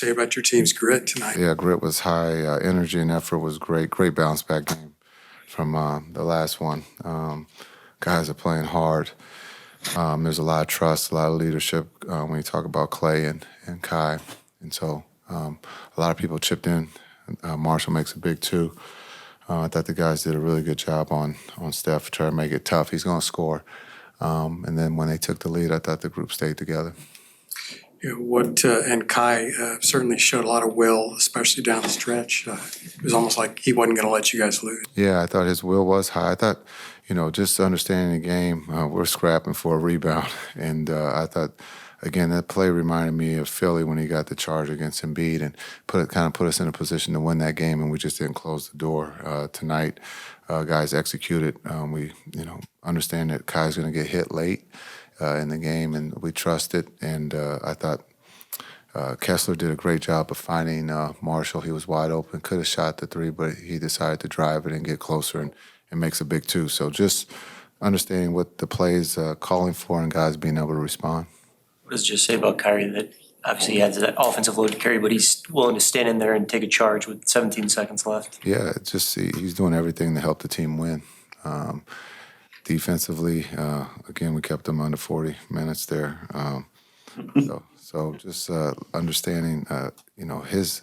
say about your team's grit tonight? Yeah, grit was high. Energy and effort was great. Great bounce back game from the last one. Guys are playing hard. There's a lot of trust, a lot of leadership when you talk about Clay and Kai. And so a lot of people chipped in. Marshall makes a big two. I thought the guys did a really good job on Steph, trying to make it tough. He's going to score. And then when they took the lead, I thought the group stayed together. And Kai certainly showed a lot of will, especially down the stretch. It was almost like he wasn't going to let you guys lose. Yeah, I thought his will was high. I thought, just understanding the game, we're scrapping for a rebound. And I thought, again, that play reminded me of Philly when he got the charge against Embiid and put us in a position to win that game, and we just didn't close the door. Tonight, guys executed. We, understand that Kai's going to get hit late in the game, and we trust it. And I thought Kessler did a great job of finding Marshall. He was wide open, could have shot the three, but he decided to drive it and get closer and makes a big two. So just understanding what the play is calling for and guys being able to respond. What does it just say about Kyrie that obviously he has that offensive load to carry, but he's willing to stand in there and take a charge with 17 seconds left? Yeah, he's doing everything to help the team win. Defensively, again, we kept them under 40 minutes there. So just understanding, his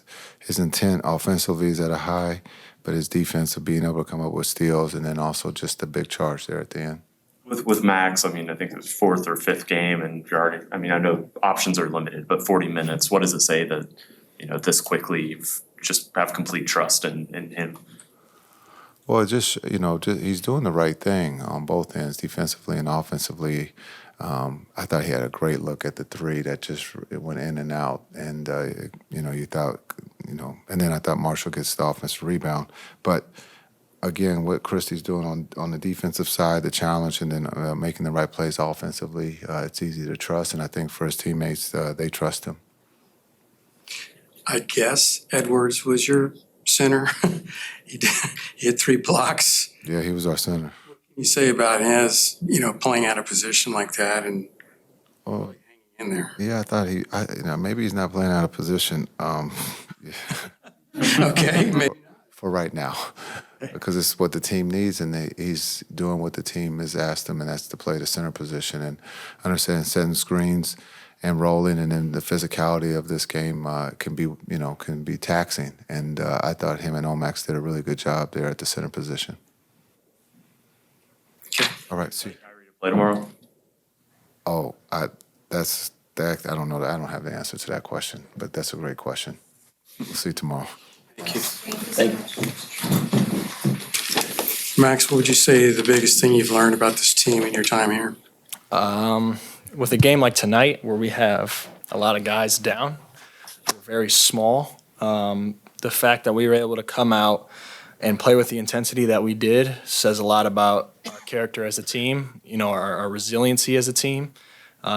intent offensively is at a high, but his defense of being able to come up with steals and then also just the big charge there at the end. With Max, I think it was fourth or fifth game, and you're already, I know options are limited, but 40 minutes, what does it say that, this quickly you've just have complete trust in him? Well, he's doing the right thing on both ends, defensively and offensively. I thought he had a great look at the three that it went in and out. And, you thought, and then I thought Marshall gets the offensive rebound. But, again, what Christie's doing on the defensive side, the challenge, and then making the right plays offensively, it's easy to trust. And I think for his teammates, they trust him. I guess Edwards was your center. He had 3 blocks. Yeah, he was our center. What can you say about his, playing out of position like that and hanging in there? Yeah, I thought maybe he's not playing out of position. Okay, maybe. For right now, because it's what the team needs, and he's doing what the team has asked him, and that's to play the center position and understand setting screens and rolling, and then the physicality of this game can be taxing. And I thought him and Omax did a really good job there at the center position. Okay. All right, see. Kyrie to play tomorrow? Oh, I don't know. I don't have the answer to that question, but that's a great question. We'll see you tomorrow. Thank you. Thank you. Max, what would you say the biggest thing you've learned about this team in your time here? With a game like tonight where we have a lot of guys down, we're very small, the fact that we were able to come out and play with the intensity that we did says a lot about our character as a team, our resiliency as a team.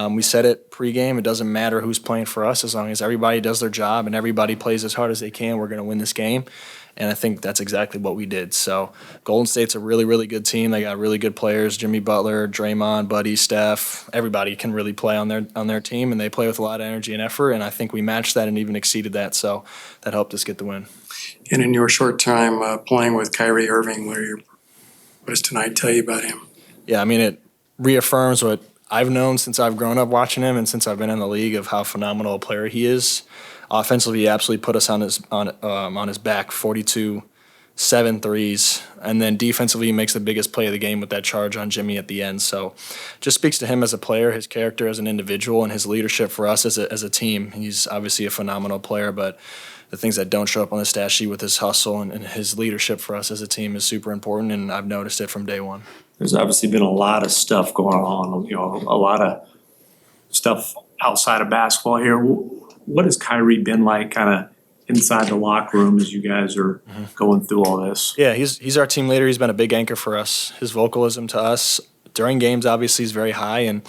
We said it pregame, it doesn't matter who's playing for us as long as everybody does their job and everybody plays as hard as they can, we're going to win this game. And I think that's exactly what we did. So Golden State's a really, really good team. They got really good players, Jimmy Butler, Draymond, Buddy, Steph. Everybody can really play on their team, and they play with a lot of energy and effort, and I think we matched that and even exceeded that. So that helped us get the win. And in your short time playing with Kyrie Irving, what does tonight tell you about him? Yeah, it reaffirms what I've known since I've grown up watching him and since I've been in the league of how phenomenal a player he is. Offensively, he absolutely put us on his back, 42 7 threes. And then defensively, he makes the biggest play of the game with that charge on Jimmy at the end. So just speaks to him as a player, his character as an individual, and his leadership for us as a team. He's obviously a phenomenal player, but the things that don't show up on the stat sheet with his hustle and his leadership for us as a team is super important, and I've noticed it from day one. There's obviously been a lot of stuff going on, a lot of stuff outside of basketball here. What has Kyrie been like kind of inside the locker room as you guys are going through all this? Yeah, he's our team leader. He's been a big anchor for us. His vocalism to us during games obviously is very high, and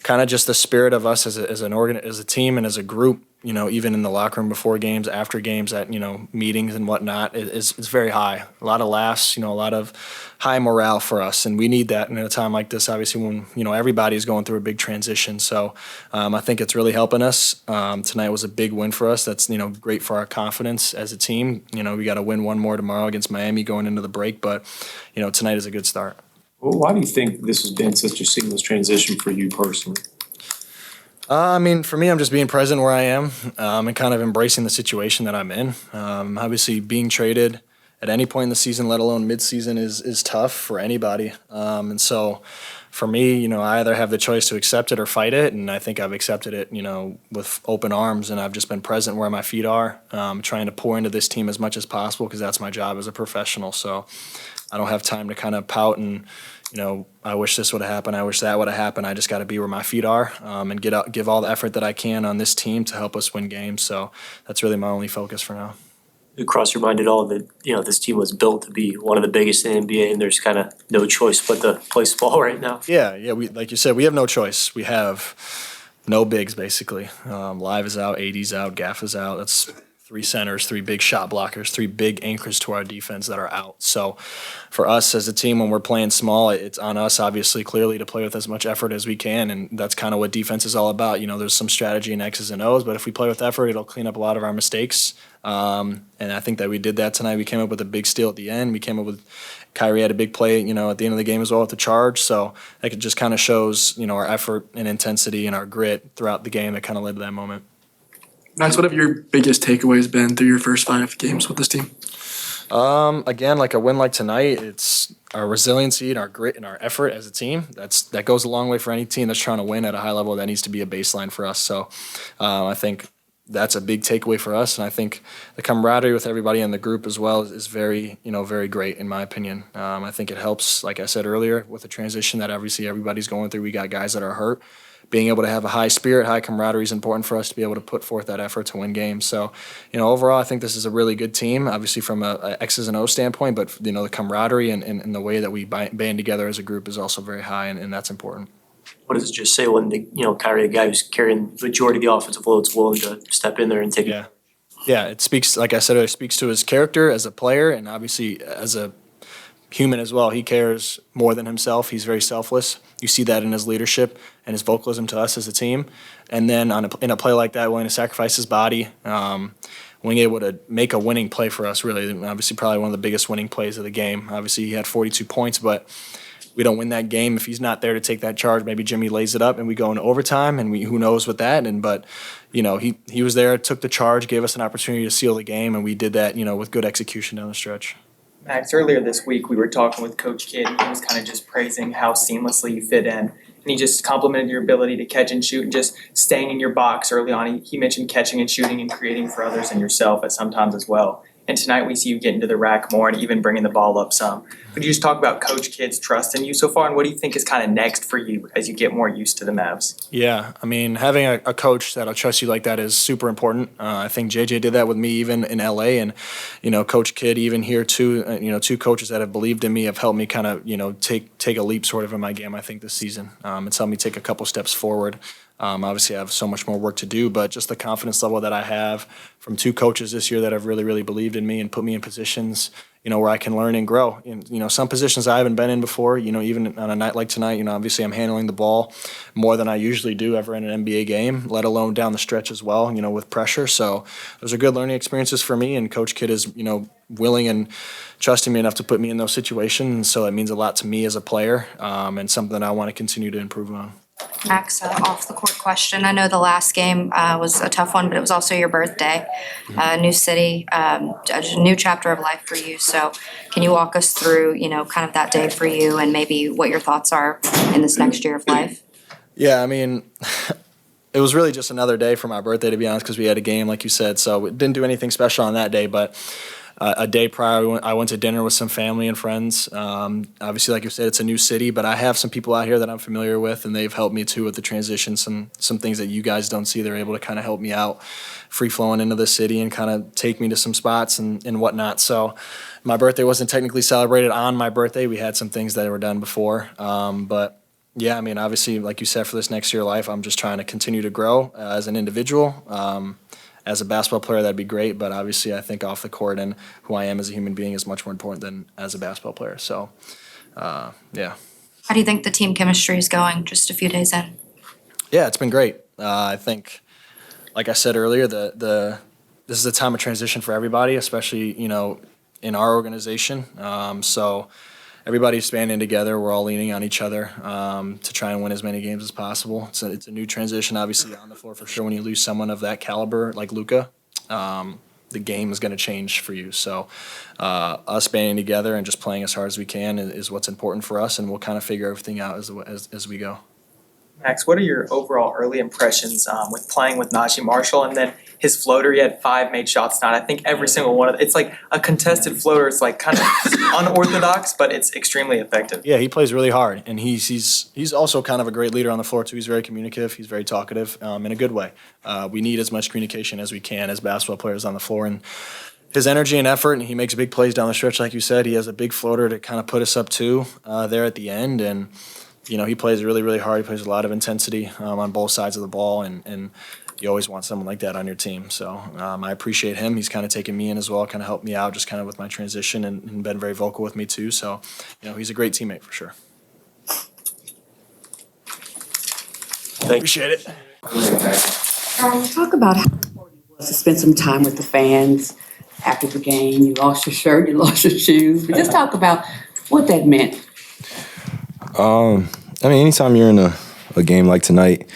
kind of just the spirit of us as a team and as a group even in the locker room before games, after games, at, meetings and whatnot, is very high. A lot of laughs, a lot of high morale for us. And we need that in a time like this, obviously, when, everybody's going through a big transition. So I think it's really helping us. Tonight was a big win for us. That's, great for our confidence as a team. We got to win one more tomorrow against Miami going into the break. But, tonight is a good start. Well, why do you think this has been such a seamless transition for you personally? For me, I'm just being present where I am and kind of embracing the situation that I'm in. Obviously, being traded at any point in the season, let alone mid-season, is tough for anybody. And so for me, I either have the choice to accept it or fight it, and I think I've accepted it, with open arms, and I've just been present where my feet are, trying to pour into this team as much as possible because that's my job as a professional. So I don't have time to kind of pout and I wish this would have happened. I wish that would have happened. I just got to be where my feet are and give all the effort that I can on this team to help us win games. So that's really my only focus for now. It crossed your mind at all that, this team was built to be one of the biggest in the NBA and there's kind of no choice but to play small right now? Yeah. We, like you said, we have no choice. We have no bigs, basically. Live is out, AD's out, Gaff is out. That's 3 centers, 3 big shot blockers, 3 big anchors to our defense that are out. So for us as a team, when we're playing small, it's on us, obviously, clearly, to play with as much effort as we can, and that's kind of what defense is all about. There's some strategy in X's and O's, but if we play with effort, it'll clean up a lot of our mistakes. And I think that we did that tonight. We came up with a big steal at the end. We came up with Kyrie had a big play, at the end of the game as well with the charge. So that just kind of shows, our effort and intensity and our grit throughout the game that kind of led to that moment. Max, what have your biggest takeaways been through your first 5 games with this team? Again, like a win like tonight, it's our resiliency and our grit and our effort as a team. That goes a long way for any team that's trying to win at a high level. That needs to be a baseline for us. So I think that's a big takeaway for us. And I think the camaraderie with everybody in the group as well is very, very great in my opinion. I think it helps, like I said earlier, with the transition that obviously everybody's going through. We got guys that are hurt. Being able to have a high spirit, high camaraderie is important for us to be able to put forth that effort to win games. So, overall, I think this is a really good team, obviously from a X's and O standpoint, but, the camaraderie and the way that we band together as a group is also very high, and that's important. What does it just say when Kyrie, the guy who's carrying the majority of the offensive load, is willing to step in there and take it? Yeah, it speaks, like I said, it speaks to his character as a player and obviously as a human as well. He cares more than himself. He's very selfless. You see that in his leadership and his vocalism to us as a team. And then in a play like that, willing to sacrifice his body, being able to make a winning play for us, really, obviously probably one of the biggest winning plays of the game. Obviously, he had 42 points, but we don't win that game if he's not there to take that charge. Maybe Jimmy lays it up and we go into overtime, and who knows with that. But he was there, took the charge, gave us an opportunity to seal the game, and we did that with good execution down the stretch. Max, earlier this week we were talking with Coach Kidd, and he was kind of just praising how seamlessly you fit in. And he just complimented your ability to catch and shoot and just staying in your box early on. He mentioned catching and shooting and creating for others and yourself at some times as well. And tonight we see you get into the rack more and even bringing the ball up some. Could you just talk about Coach Kidd's trust in you so far, and what do you think is kind of next for you as you get more used to the Mavs? Yeah, having a coach that'll trust you like that is super important. I think JJ did that with me even in LA, and Coach Kidd even here too. 2 coaches that have believed in me have helped me kind of take a leap sort of in my game. I think this season it's helped me take a couple steps forward. Obviously, I have so much more work to do, but just the confidence level that I have from 2 coaches this year that have really, really believed in me and put me in positions, where I can learn and grow. In some positions I haven't been in before, even on a night like tonight, obviously I'm handling the ball more than I usually do ever in an NBA game, let alone down the stretch as well, with pressure. So those are good learning experiences for me, and Coach Kidd is, willing and trusting me enough to put me in those situations. So it means a lot to me as a player, and something that I want to continue to improve on. Max, off the court question. I know the last game was a tough one, but it was also your birthday. New city, a new chapter of life for you. So can you walk us through, kind of that day for you and maybe what your thoughts are in this next year of life? Yeah, it was really just another day for my birthday, to be honest, because we had a game, like you said. So we didn't do anything special on that day, but a day prior, I went to dinner with some family and friends. Obviously, like you said, it's a new city, but I have some people out here that I'm familiar with, and they've helped me too with the transition. Some things that you guys don't see, they're able to kind of help me out, free flowing into the city and kind of take me to some spots and whatnot. So my birthday wasn't technically celebrated on my birthday. We had some things that were done before, but Yeah, I mean, obviously, like you said, for this next year of life, I'm just trying to continue to grow as an individual. As a basketball player, that'd be great, but obviously, I think off the court and who I am as a human being is much more important than as a basketball player. So, yeah. How do you think the team chemistry is going just a few days in? Yeah, it's been great. I think, like I said earlier, this is a time of transition for everybody, especially in our organization. So everybody's banding together. We're all leaning on each other to try and win as many games as possible. It's a new transition, obviously, on the floor for sure. When you lose someone of that caliber like Luka, the game is going to change for you. So us banding together and just playing as hard as we can is what's important for us, and we'll kind of figure everything out as we go. Max, what are your overall early impressions with playing with Najee Marshall and then his floater? He had 5 made shots tonight. I think every single one of it's like a contested floater. It's like kind of unorthodox, but it's extremely effective. Yeah, he plays really hard, and he's also kind of a great leader on the floor too. He's very communicative. He's very talkative in a good way. We need as much communication as we can as basketball players on the floor, and his energy and effort, and he makes big plays down the stretch, like you said. He has a big floater to kind of put us up too there at the end, and he plays really, really hard. He plays a lot of intensity on both sides of the ball, and you always want someone like that on your team. So I appreciate him. He's kind of taken me in as well, kind of helped me out just kind of with my transition and been very vocal with me too. So, he's a great teammate for sure. Appreciate it. Talk about how important it was to spend some time with the fans after the game. You lost your shirt, you lost your shoes. But just talk about what that meant. Anytime you're in a game like tonight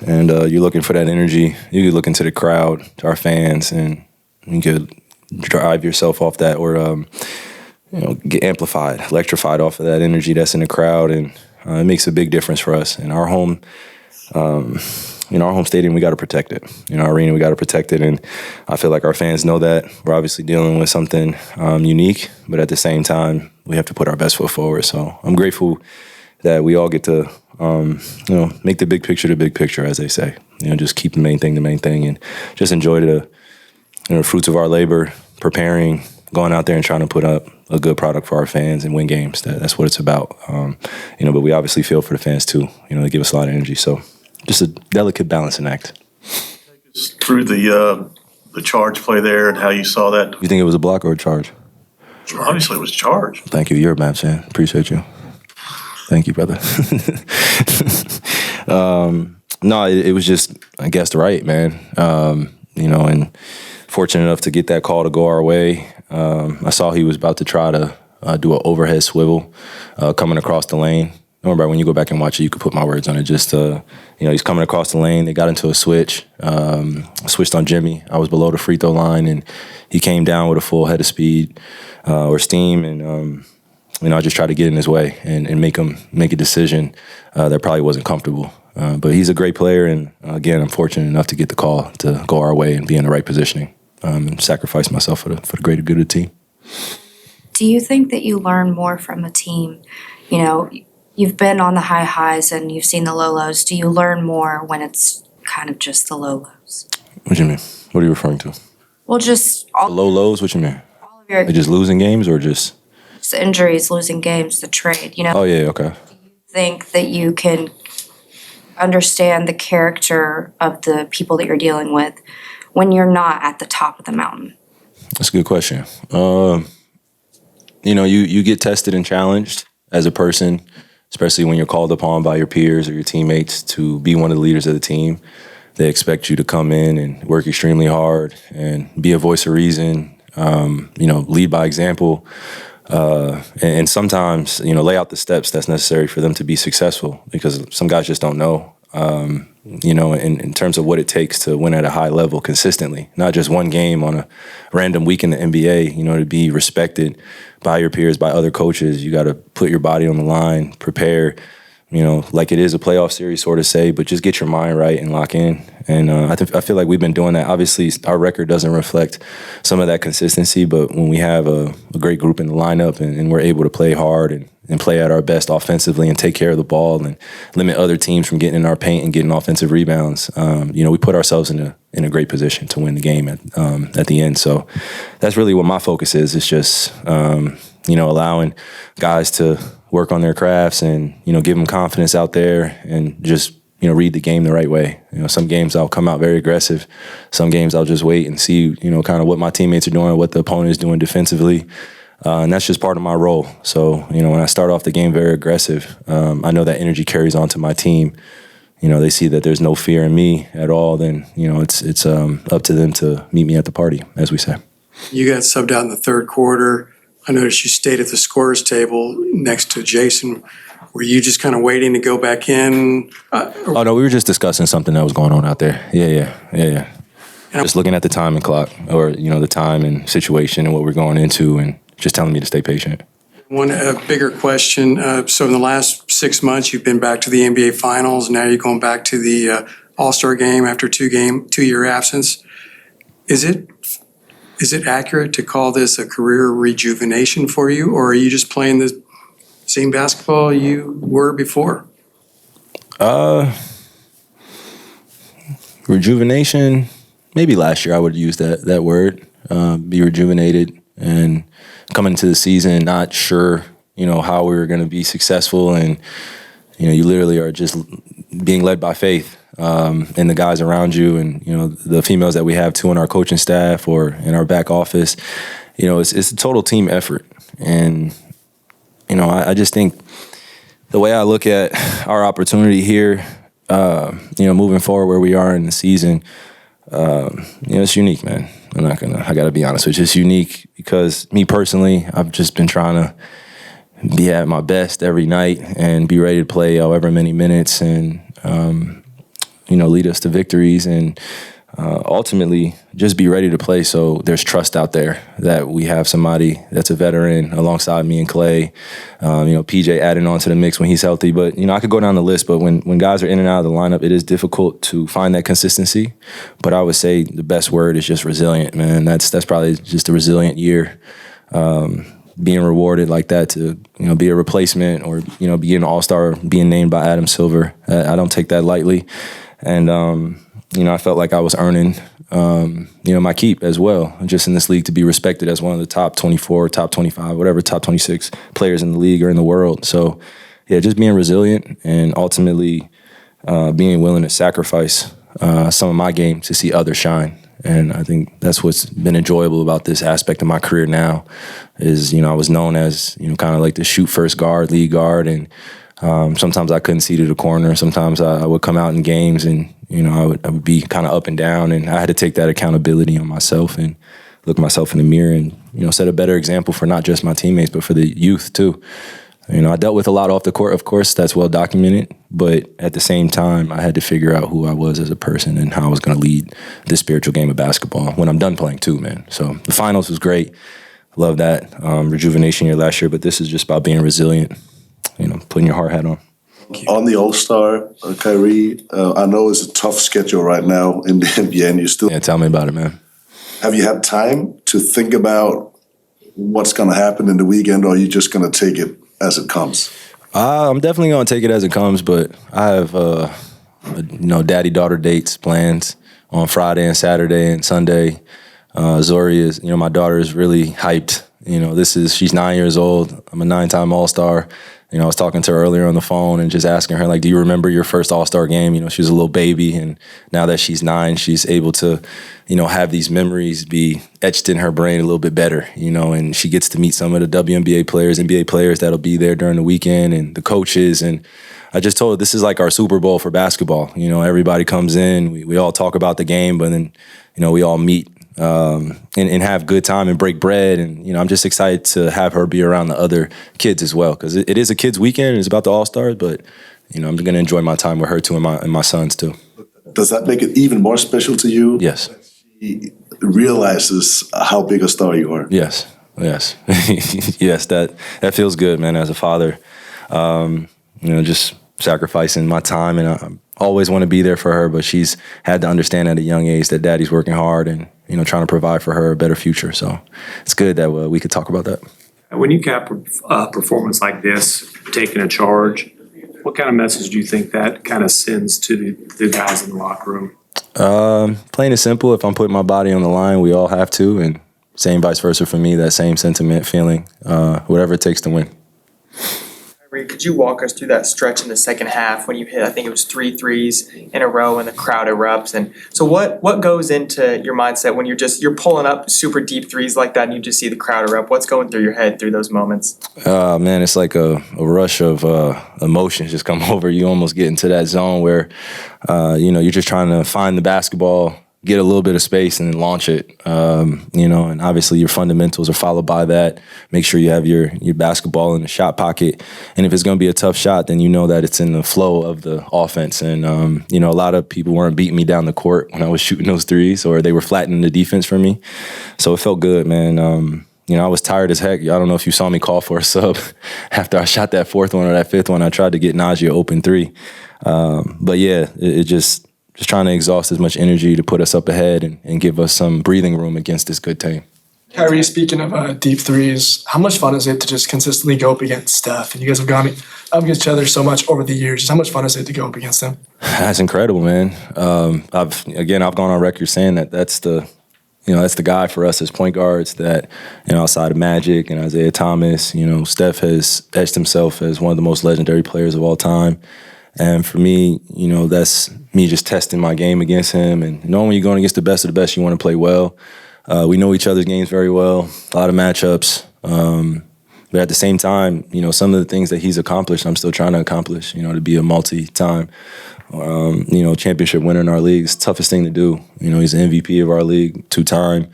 and you're looking for that energy, you could look into the crowd, to our fans, and you could drive yourself off that or, get amplified, electrified off of that energy that's in the crowd. And it makes a big difference for us. In our home, our home stadium, we got to protect it. Our arena, we got to protect it. And I feel like our fans know that. We're obviously dealing with something unique, but at the same time, we have to put our best foot forward. So I'm grateful that we all get to, make the big picture, as they say. Just keep the main thing, and just enjoy the fruits of our labor, preparing, going out there and trying to put up a good product for our fans and win games. That's what it's about. But we obviously feel for the fans too. They give us a lot of energy. So just a delicate balancing act. Through the charge play there and how you saw that. You think it was a block or a charge? Obviously, it was charge. Thank you. You're a Mavs fan. Appreciate you. Thank you, brother. No, it was just, I guess, right, man. And fortunate enough to get that call to go our way. I saw he was about to try to do an overhead swivel coming across the lane. Remember, when you go back and watch it, you could put my words on it. Just, he's coming across the lane. They got into a switch. Switched on Jimmy. I was below the free throw line, and he came down with a full head of speed or steam, and I just tried to get in his way and make him make a decision that probably wasn't comfortable. But he's a great player, and again, I'm fortunate enough to get the call to go our way and be in the right positioning and sacrifice myself for the greater good of the team. Do you think that you learn more from a team? You've been on the high highs and you've seen the low lows. Do you learn more when it's kind of just the low lows? What do you mean? What are you referring to? Well, just The low lows? What you mean? all of your Like just losing games or just? injuries, losing games, the trade. Oh, yeah, okay. Think that you can understand the character of the people that you're dealing with when you're not at the top of the mountain? That's a good question. You get tested and challenged as a person, especially when you're called upon by your peers or your teammates to be one of the leaders of the team. They expect you to come in and work extremely hard and be a voice of reason, lead by example. And sometimes, lay out the steps that's necessary for them to be successful, because some guys just don't know, in terms of what it takes to win at a high level consistently, not just one game on a random week in the NBA. To be respected by your peers, by other coaches, you got to put your body on the line, prepare, like it is a playoff series, sort of say, but just get your mind right and lock in. And I feel like we've been doing that. Obviously, our record doesn't reflect some of that consistency, but when we have a great group in the lineup and we're able to play hard and play at our best offensively and take care of the ball and limit other teams from getting in our paint and getting offensive rebounds, we put ourselves in a great position to win the game at the end. So that's really what my focus is. It's just allowing guys to work on their crafts and, give them confidence out there and just, read the game the right way. Some games I'll come out very aggressive. Some games I'll just wait and see, kind of what my teammates are doing, what the opponent is doing defensively. And that's just part of my role. So, when I start off the game very aggressive, I know that energy carries on to my team. They see that there's no fear in me at all, then, it's up to them to meet me at the party, as we say. You got subbed out in the third quarter. I noticed you stayed at the scorer's table next to Jason. Were you just kind of waiting to go back in? Oh, no, we were just discussing something that was going on out there. Yeah. Just looking at the time and clock, or, the time and situation and what we're going into, and just telling me to stay patient. One bigger question. So in the last 6 months, you've been back to the NBA Finals. Now you're going back to the All-Star game after 2-year absence. Is it accurate to call this a career rejuvenation for you, or are you just playing the same basketball you were before? Rejuvenation, maybe last year I would use that word, be rejuvenated and coming into the season not sure, how we were going to be successful, and, you literally are just being led by faith and the guys around you, and, the females that we have too in our coaching staff or in our back office. It's a total team effort. And, I just think the way I look at our opportunity here, moving forward where we are in the season, it's unique, man. I gotta be honest with you. It's unique because me personally, I've just been trying to be at my best every night and be ready to play however many minutes and, lead us to victories and ultimately just be ready to play. So there's trust out there that we have somebody that's a veteran alongside me and Clay, PJ adding on to the mix when he's healthy. But, I could go down the list, but when guys are in and out of the lineup, it is difficult to find that consistency. But I would say the best word is just resilient, man. That's probably just a resilient year. Being rewarded like that to, be a replacement or, be an all-star, being named by Adam Silver. I don't take that lightly. And, I felt like I was earning, my keep as well, just in this league to be respected as one of the top 24, top 25, whatever, top 26 players in the league or in the world. So, yeah, just being resilient and ultimately being willing to sacrifice some of my game to see others shine. And I think that's what's been enjoyable about this aspect of my career now is, I was known as, kind of like the shoot first guard, lead guard, and sometimes I couldn't see to the corner. Sometimes I would come out in games and, I would be kind of up and down, and I had to take that accountability on myself and look myself in the mirror and, set a better example for not just my teammates, but for the youth too. I dealt with a lot off the court, of course, that's well documented, but at the same time, I had to figure out who I was as a person and how I was going to lead this spiritual game of basketball when I'm done playing too, man. So the finals was great. Love that. Rejuvenation year last year, but this is just about being resilient, putting your hard hat on. On the All-Star, Kyrie, I know it's a tough schedule right now in the NBA, and you still... Yeah, tell me about it, man. Have you had time to think about what's going to happen in the weekend, or are you just going to take it as it comes? I'm definitely going to take it as it comes, but I have, daddy-daughter dates plans on Friday and Saturday and Sunday. Zori is, my daughter is really hyped. She's 9 years old. I'm a 9-time All-Star. I was talking to her earlier on the phone and just asking her, like, do you remember your first All-Star game? She was a little baby, and now that she's 9, she's able to, have these memories be etched in her brain a little bit better, and she gets to meet some of the WNBA players, NBA players that'll be there during the weekend and the coaches. And I just told her this is like our Super Bowl for basketball. Everybody comes in, we all talk about the game, but then, we all meet and have good time and break bread. And, I'm just excited to have her be around the other kids as well, because it is a kids' weekend. It's about the All-Stars, but, I'm going to enjoy my time with her too and my sons too. Does that make it even more special to you? Yes. He realizes how big a star you are. Yes. Yes, that feels good, man, as a father. Just sacrificing my time, and I always want to be there for her, but she's had to understand at a young age that daddy's working hard and, trying to provide for her a better future. So it's good that we could talk about that. When you cap a performance like this, taking a charge, what kind of message do you think that kind of sends to the guys in the locker room? Plain and simple, if I'm putting my body on the line, we all have to, and same vice versa for me, that same sentiment, feeling, whatever it takes to win. Could you walk us through that stretch in the second half when you hit, I think it was 3 threes in a row and the crowd erupts? And so what goes into your mindset when you're pulling up super deep threes like that and you just see the crowd erupt? What's going through your head through those moments? Man, it's like a rush of emotions just come over. You almost get into that zone where, you're just trying to find the basketball, get a little bit of space and then launch it, and obviously your fundamentals are followed by that. Make sure you have your basketball in the shot pocket. And if it's going to be a tough shot, then you know that it's in the flow of the offense. And, a lot of people weren't beating me down the court when I was shooting those threes, or they were flattening the defense for me. So it felt good, man. I was tired as heck. I don't know if you saw me call for a sub after I shot that fourth one or that fifth one. I tried to get Najee open three. But yeah, it just trying to exhaust as much energy to put us up ahead and give us some breathing room against this good team. Kyrie, speaking of deep threes, how much fun is it to just consistently go up against Steph? And you guys have gone up against each other so much over the years. Just how much fun is it to go up against him? That's incredible, man. I've gone on record saying that's the guy for us as point guards that, outside of Magic and Isaiah Thomas, Steph has etched himself as one of the most legendary players of all time. And for me, that's me just testing my game against him. And knowing when you're going against the best of the best, you want to play well. We know each other's games very well, a lot of matchups. But at the same time, some of the things that he's accomplished, I'm still trying to accomplish, to be a multi-time, championship winner in our league. It's the toughest thing to do. He's an MVP of our league, 2-time.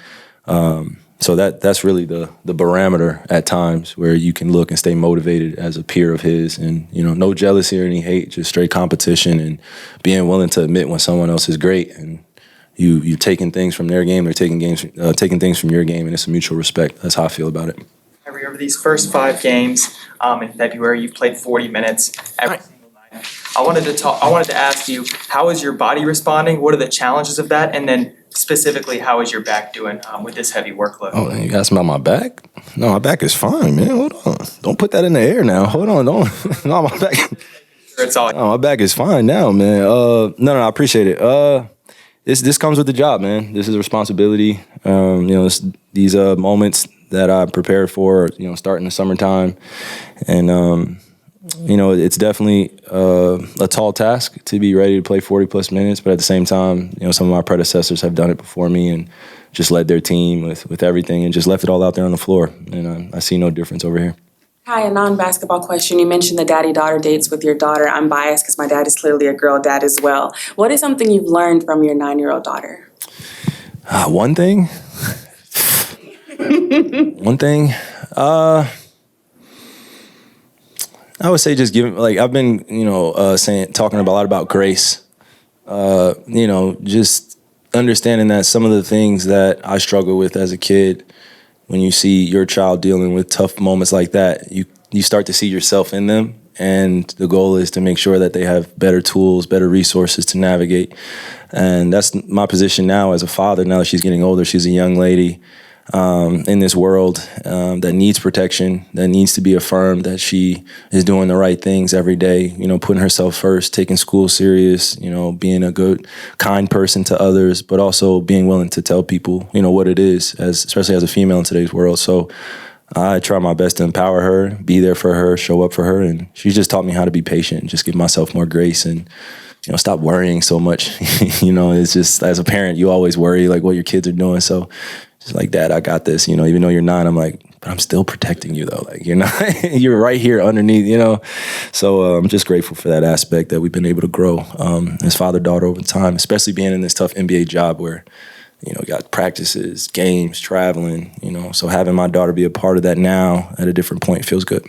So that's really the barometer at times where you can look and stay motivated as a peer of his, and no jealousy or any hate, just straight competition and being willing to admit when someone else is great, and you're taking things from their game, they're taking things from your game, and it's a mutual respect. That's how I feel about it. Over these first 5 games in February, you've played 40 minutes every single night. I wanted to ask you, how is your body responding? What are the challenges of that? And then specifically, how is your back doing with this heavy workload? Oh, you asked about my back? No, my back is fine, man. Hold on. Don't put that in the air now. Hold on. Don't. No, my back. It's all. No, my back is fine now, man. No, I appreciate it. This comes with the job, man. This is a responsibility. These moments that I prepared for, starting the summertime, and it's definitely a tall task to be ready to play 40+ minutes. But at the same time, some of my predecessors have done it before me and just led their team with everything and just left it all out there on the floor. And I see no difference over here. Hi, a non-basketball question. You mentioned the daddy-daughter dates with your daughter. I'm biased because my dad is clearly a girl dad as well. What is something you've learned from your 9-year-old daughter? One thing? One thing? I would say just giving, I've been, talking a lot about grace. Just understanding that some of the things that I struggled with as a kid, when you see your child dealing with tough moments like that, you start to see yourself in them. And the goal is to make sure that they have better tools, better resources to navigate. And that's my position now as a father. Now that she's getting older, she's a young lady in this world that needs protection, that needs to be affirmed that she is doing the right things every day, putting herself first, taking school serious, being a good, kind person to others, but also being willing to tell people, what it is, especially as a female in today's world. So I try my best to empower her, be there for her, show up for her. And she's just taught me how to be patient and just give myself more grace and, stop worrying so much. It's just, as a parent, you always worry like what your kids are doing. So just like, Dad, I got this, even though you're 9, I'm like, but I'm still protecting you though. Like, you're not, you're right here underneath, So I'm just grateful for that aspect that we've been able to grow as father-daughter over time, especially being in this tough NBA job where, you got practices, games, traveling, so having my daughter be a part of that now at a different point feels good.